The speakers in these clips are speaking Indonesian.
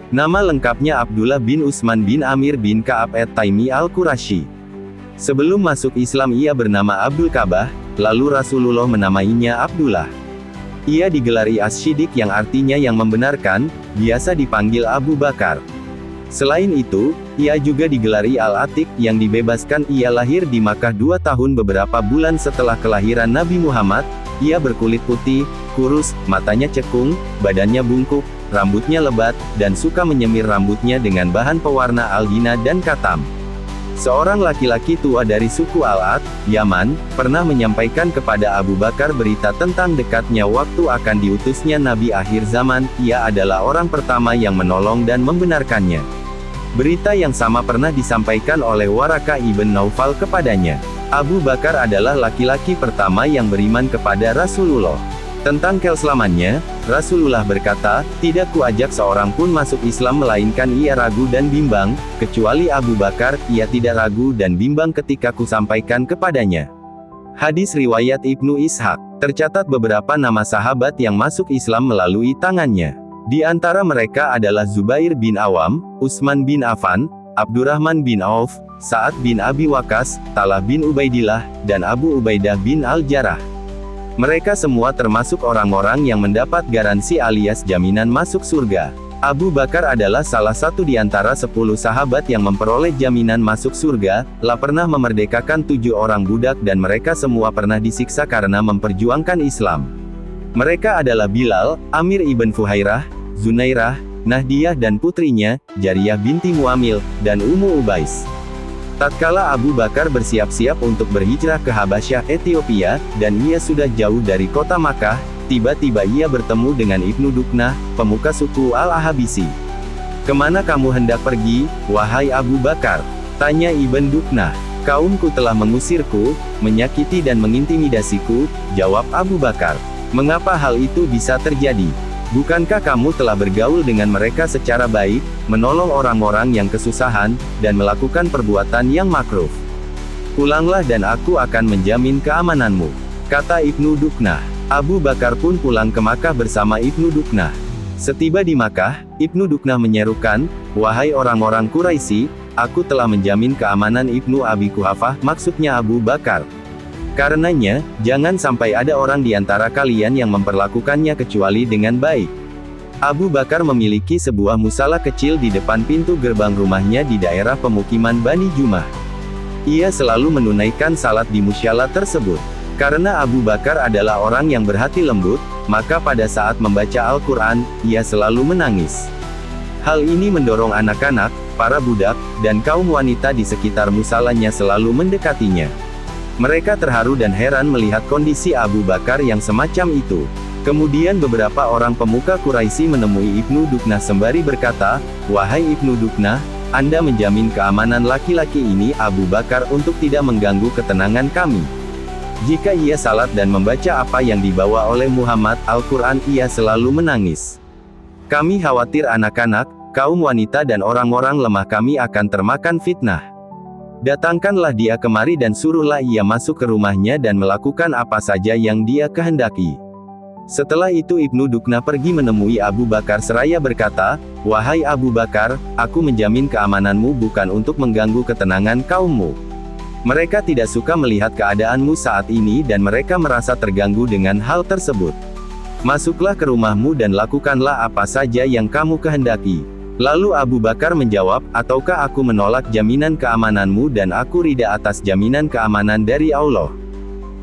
Nama lengkapnya Abdullah bin Utsman bin Amir bin Ka'ab at-Taimi al-Qurasyi. Sebelum masuk Islam ia bernama Abdul Ka'bah, lalu Rasulullah menamainya Abdullah. Ia digelari As-Shiddiq yang artinya yang membenarkan, biasa dipanggil Abu Bakar. Selain itu, ia juga digelari Al-Atiq yang dibebaskan. Ia lahir di Makkah 2 tahun beberapa bulan setelah kelahiran Nabi Muhammad. Ia berkulit putih, kurus, matanya cekung, badannya bungkuk, rambutnya lebat, dan suka menyemir rambutnya dengan bahan pewarna aldina dan katam. Seorang laki-laki tua dari suku Al-Ad, Yaman, pernah menyampaikan kepada Abu Bakar berita tentang dekatnya waktu akan diutusnya Nabi akhir zaman. Ia adalah orang pertama yang menolong dan membenarkannya. Berita yang sama pernah disampaikan oleh Waraka ibn Naufal kepadanya. Abu Bakar adalah laki-laki pertama yang beriman kepada Rasulullah. Tentang keislamannya, Rasulullah berkata, "Tidak kuajak seorang pun masuk Islam melainkan ia ragu dan bimbang, kecuali Abu Bakar, ia tidak ragu dan bimbang ketika kusampaikan kepadanya." Hadis riwayat Ibnu Ishaq. Tercatat beberapa nama sahabat yang masuk Islam melalui tangannya. Di antara mereka adalah Zubair bin Awam, Utsman bin Affan, Abdurrahman bin Auf, Sa'ad bin Abi Waqqas, Talha bin Ubaidillah, dan Abu Ubaidah bin Al-Jarrah. Mereka semua termasuk orang-orang yang mendapat garansi alias jaminan masuk surga. Abu Bakar adalah salah satu di antara 10 sahabat yang memperoleh jaminan masuk surga, pernah memerdekakan 7 orang budak dan mereka semua pernah disiksa karena memperjuangkan Islam. Mereka adalah Bilal, Amir ibn Fuhairah, Zunairah, Nahdiyah dan putrinya, Jariyah binti Muamil, dan Ummu Ubais. Tatkala Abu Bakar bersiap-siap untuk berhijrah ke Habasyah, Ethiopia, dan ia sudah jauh dari kota Makkah, tiba-tiba ia bertemu dengan Ibnu Duknah, pemuka suku Al-Ahabisi. "Kemana kamu hendak pergi, wahai Abu Bakar?" tanya Ibn Duknah. "Kaumku telah mengusirku, menyakiti dan mengintimidasiku," jawab Abu Bakar. "Mengapa hal itu bisa terjadi? Bukankah kamu telah bergaul dengan mereka secara baik, menolong orang-orang yang kesusahan, dan melakukan perbuatan yang makruf? Pulanglah dan aku akan menjamin keamananmu," kata Ibnu Duknah. Abu Bakar pun pulang ke Makkah bersama Ibnu Duknah. Setiba di Makkah, Ibnu Duknah menyerukan, "Wahai orang-orang Quraisy, aku telah menjamin keamanan Ibnu Abi Quhafah," maksudnya Abu Bakar. "Karenanya, jangan sampai ada orang di antara kalian yang memperlakukannya kecuali dengan baik." Abu Bakar memiliki sebuah musala kecil di depan pintu gerbang rumahnya di daerah pemukiman Bani Jumah. Ia selalu menunaikan salat di musyalah tersebut. Karena Abu Bakar adalah orang yang berhati lembut, maka pada saat membaca Al-Quran, ia selalu menangis. Hal ini mendorong anak-anak, para budak, dan kaum wanita di sekitar musalanya selalu mendekatinya. Mereka terharu dan heran melihat kondisi Abu Bakar yang semacam itu. Kemudian beberapa orang pemuka Quraisy menemui Ibnu Duknah sembari berkata, "Wahai Ibnu Duknah, Anda menjamin keamanan laki-laki ini, Abu Bakar, untuk tidak mengganggu ketenangan kami. Jika ia salat dan membaca apa yang dibawa oleh Muhammad, Al-Quran, ia selalu menangis. Kami khawatir anak-anak, kaum wanita dan orang-orang lemah kami akan termakan fitnah. Datangkanlah dia kemari dan suruhlah ia masuk ke rumahnya dan melakukan apa saja yang dia kehendaki." Setelah itu Ibnu Duknah pergi menemui Abu Bakar seraya berkata, "Wahai Abu Bakar, aku menjamin keamananmu bukan untuk mengganggu ketenangan kaummu. Mereka tidak suka melihat keadaanmu saat ini dan mereka merasa terganggu dengan hal tersebut. Masuklah ke rumahmu dan lakukanlah apa saja yang kamu kehendaki." Lalu Abu Bakar menjawab, "Ataukah aku menolak jaminan keamananmu dan aku ridha atas jaminan keamanan dari Allah?"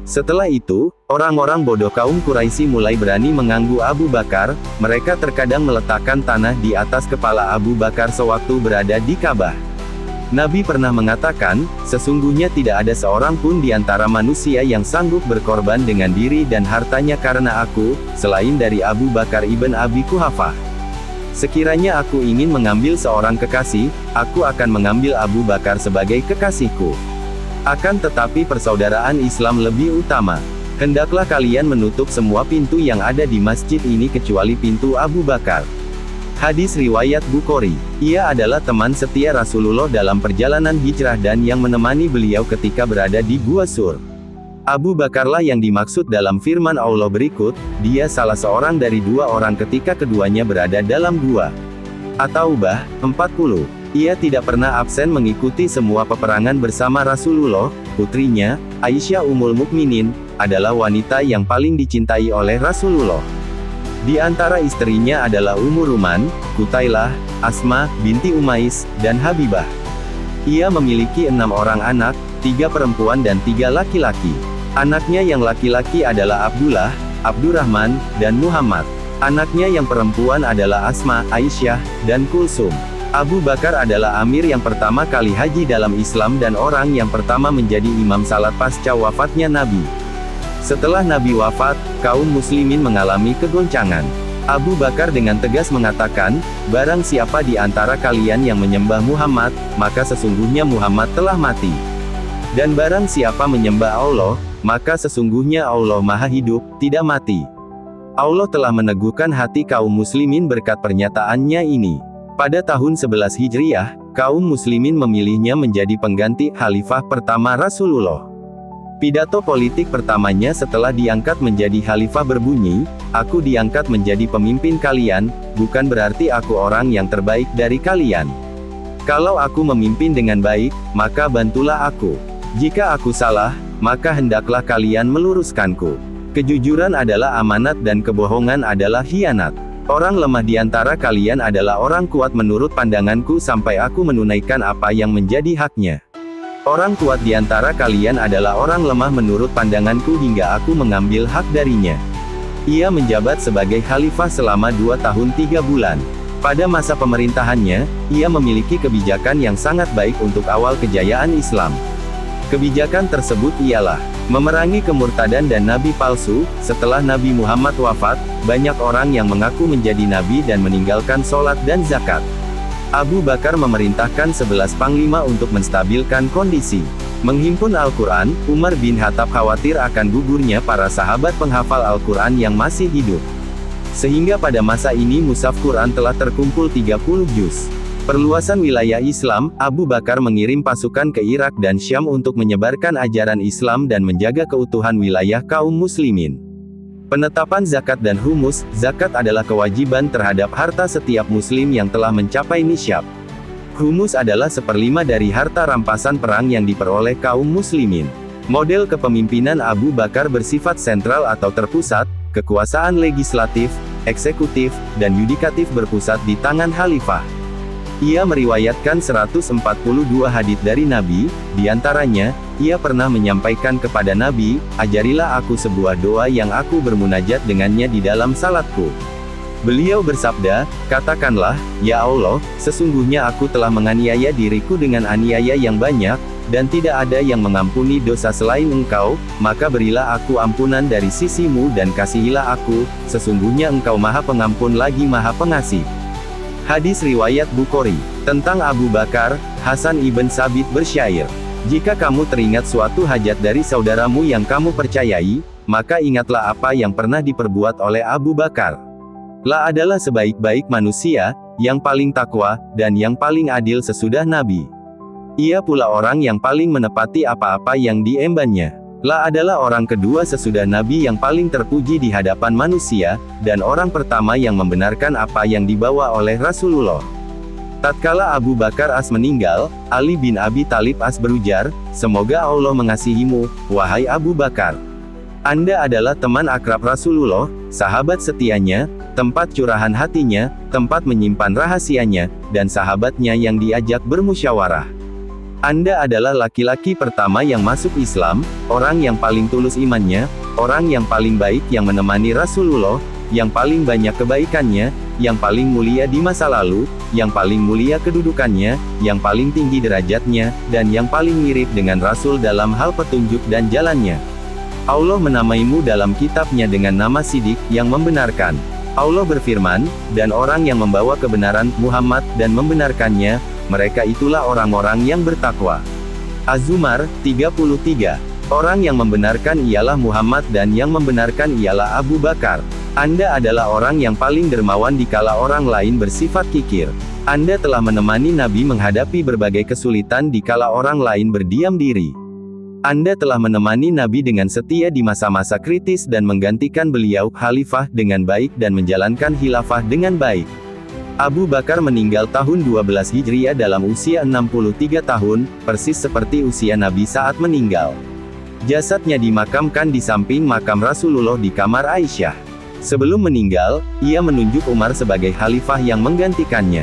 Setelah itu, orang-orang bodoh kaum Quraisy mulai berani mengganggu Abu Bakar. Mereka terkadang meletakkan tanah di atas kepala Abu Bakar sewaktu berada di Ka'bah. Nabi pernah mengatakan, "Sesungguhnya tidak ada seorang pun di antara manusia yang sanggup berkorban dengan diri dan hartanya karena aku, selain dari Abu Bakar ibn Abi Quhafah. Sekiranya aku ingin mengambil seorang kekasih, aku akan mengambil Abu Bakar sebagai kekasihku. Akan tetapi persaudaraan Islam lebih utama. Hendaklah kalian menutup semua pintu yang ada di masjid ini kecuali pintu Abu Bakar." Hadis riwayat Bukhari. Ia adalah teman setia Rasulullah dalam perjalanan hijrah dan yang menemani beliau ketika berada di Gua Sur. Abu Bakarlah yang dimaksud dalam firman Allah berikut, dia salah seorang dari 2 orang ketika keduanya berada dalam gua. At-Taubah 40. Ia tidak pernah absen mengikuti semua peperangan bersama Rasulullah. Putrinya, Aisyah Ummul Mukminin, adalah wanita yang paling dicintai oleh Rasulullah. Di antara istrinya adalah Ummu Ruman, Qutailah, Asma, binti Umais, dan Habibah. Ia memiliki 6 orang anak, 3 perempuan dan 3 laki-laki. Anaknya yang laki-laki adalah Abdullah, Abdurrahman, dan Muhammad. Anaknya yang perempuan adalah Asma, Aisyah, dan Kulsum. Abu Bakar adalah amir yang pertama kali haji dalam Islam dan orang yang pertama menjadi imam salat pasca wafatnya Nabi. Setelah Nabi wafat, kaum muslimin mengalami kegoncangan. Abu Bakar dengan tegas mengatakan, "Barang siapa di antara kalian yang menyembah Muhammad, maka sesungguhnya Muhammad telah mati. Dan barang siapa menyembah Allah, maka sesungguhnya Allah Maha Hidup, tidak mati." Allah telah meneguhkan hati kaum muslimin berkat pernyataannya ini. Pada tahun 11 Hijriah, kaum muslimin memilihnya menjadi pengganti khalifah pertama Rasulullah. Pidato politik pertamanya setelah diangkat menjadi khalifah berbunyi, "Aku diangkat menjadi pemimpin kalian, bukan berarti aku orang yang terbaik dari kalian. Kalau aku memimpin dengan baik, maka bantulah aku. Jika aku salah, maka hendaklah kalian meluruskanku. Kejujuran adalah amanat dan kebohongan adalah khianat. Orang lemah di antara kalian adalah orang kuat menurut pandanganku sampai aku menunaikan apa yang menjadi haknya. Orang kuat di antara kalian adalah orang lemah menurut pandanganku hingga aku mengambil hak darinya." Ia menjabat sebagai khalifah selama 2 tahun 3 bulan. Pada masa pemerintahannya, ia memiliki kebijakan yang sangat baik untuk awal kejayaan Islam. Kebijakan tersebut ialah memerangi kemurtadan dan nabi palsu. Setelah Nabi Muhammad wafat, banyak orang yang mengaku menjadi nabi dan meninggalkan sholat dan zakat. Abu Bakar memerintahkan 11 panglima untuk menstabilkan kondisi. Menghimpun Al-Quran, Umar bin Khattab khawatir akan gugurnya para sahabat penghafal Al-Quran yang masih hidup. Sehingga pada masa ini mushaf Quran telah terkumpul 30 juz. Perluasan wilayah Islam, Abu Bakar mengirim pasukan ke Irak dan Syam untuk menyebarkan ajaran Islam dan menjaga keutuhan wilayah kaum muslimin. Penetapan zakat dan humus. Zakat adalah kewajiban terhadap harta setiap muslim yang telah mencapai nisyab. Humus adalah 1/5 dari harta rampasan perang yang diperoleh kaum muslimin. Model kepemimpinan Abu Bakar bersifat sentral atau terpusat, kekuasaan legislatif, eksekutif, dan yudikatif berpusat di tangan khalifah. Ia meriwayatkan 142 hadits dari Nabi, diantaranya, ia pernah menyampaikan kepada Nabi, "Ajarilah aku sebuah doa yang aku bermunajat dengannya di dalam salatku." Beliau bersabda, "Katakanlah, ya Allah, sesungguhnya aku telah menganiaya diriku dengan aniaya yang banyak, dan tidak ada yang mengampuni dosa selain Engkau, maka berilah aku ampunan dari sisimu dan kasihilah aku, sesungguhnya Engkau Maha Pengampun lagi Maha Pengasih." Hadis riwayat Bukhari. Tentang Abu Bakar, Hasan ibn Sabit bersyair, "Jika kamu teringat suatu hajat dari saudaramu yang kamu percayai, maka ingatlah apa yang pernah diperbuat oleh Abu Bakar. La adalah sebaik-baik manusia, yang paling takwa, dan yang paling adil sesudah Nabi. Ia pula orang yang paling menepati apa-apa yang diembannya. La adalah orang kedua sesudah Nabi yang paling terpuji di hadapan manusia, dan orang pertama yang membenarkan apa yang dibawa oleh Rasulullah." Tatkala Abu Bakar As meninggal, Ali bin Abi Thalib As berujar, "Semoga Allah mengasihimu, wahai Abu Bakar. Anda adalah teman akrab Rasulullah, sahabat setianya, tempat curahan hatinya, tempat menyimpan rahasianya, dan sahabatnya yang diajak bermusyawarah. Anda adalah laki-laki pertama yang masuk Islam, orang yang paling tulus imannya, orang yang paling baik yang menemani Rasulullah, yang paling banyak kebaikannya, yang paling mulia di masa lalu, yang paling mulia kedudukannya, yang paling tinggi derajatnya, dan yang paling mirip dengan Rasul dalam hal petunjuk dan jalannya. Allah menamaimu dalam kitabnya dengan nama Sidik, yang membenarkan. Allah berfirman, dan orang yang membawa kebenaran, Muhammad, dan membenarkannya, mereka itulah orang-orang yang bertakwa." Az-Zumar 33. Orang yang membenarkan ialah Muhammad dan yang membenarkan ialah Abu Bakar. Anda adalah orang yang paling dermawan dikala orang lain bersifat kikir. Anda telah menemani Nabi menghadapi berbagai kesulitan dikala orang lain berdiam diri. Anda telah menemani Nabi dengan setia di masa-masa kritis dan menggantikan beliau khalifah dengan baik dan menjalankan khilafah dengan baik. Abu Bakar meninggal tahun 12 Hijriah dalam usia 63 tahun, persis seperti usia Nabi saat meninggal. Jasadnya dimakamkan di samping makam Rasulullah di kamar Aisyah. Sebelum meninggal, ia menunjuk Umar sebagai khalifah yang menggantikannya.